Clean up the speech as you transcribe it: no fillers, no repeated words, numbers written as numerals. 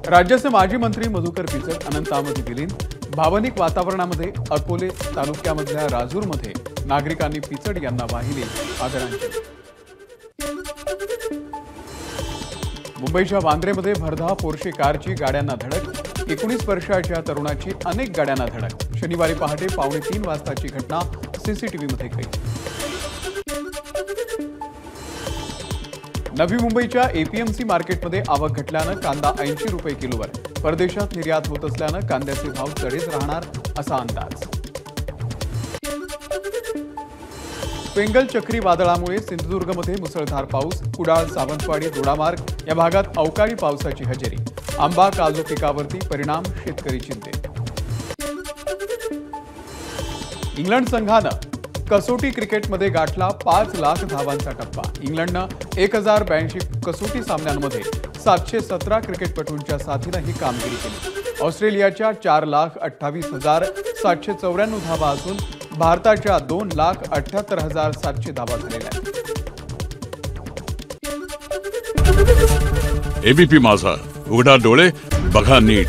राज्याचे माजी मंत्री मधुकर पिचड अनंतामध्ये विलीन। भावनिक वातावरणामध्ये अकोले तालुक्यामधल्या राजूरमध्ये नागरिकांनी पिचड यांना वाहिली आदरांजली। मुंबईच्या वांद्रेमध्ये भरधाव पोर्शे कारची गाड्यांना धडक। 19 वर्षाच्या तरुणाची अनेक गाड्यांना धडक। शनिवारी पहाटे 2:45 वाजताची घटना सीसीटीव्हीमध्ये कैद। नवी मुंबईच्या एपीएमसी मार्केटमध्ये आवक घटल्यानं कांदा 80 रुपये किलोवर। परदेशात निर्यात होत असल्यानं कांद्याचे भाव चढेच राहणार असा अंदाज। पेंगल चक्रीवादळामुळे सिंधुदुर्गमध्ये मुसळधार पाऊस। कुडाळ, सावंतवाडी, दोडामार्ग या भागात अवकाळी पावसाची हजेरी। आंबा, काजू पिकावरती परिणाम, शेतकरी चिंतेत। इंग्लंड संघानं कसोटी क्रिकेटमध्ये गाठला 5 लाख धावांचा टप्पा। इंग्लंडनं 1082 कसोटी सामन्यांमध्ये 717 क्रिकेटपटूंच्या साथीनं ही कामगिरी केली। ऑस्ट्रेलियाच्या 4,28,794 धावा असून भारताच्या 2,78,700 धावा झालेल्या आहेत। एबीपी माझा, उघडा डोळे बघा नीट।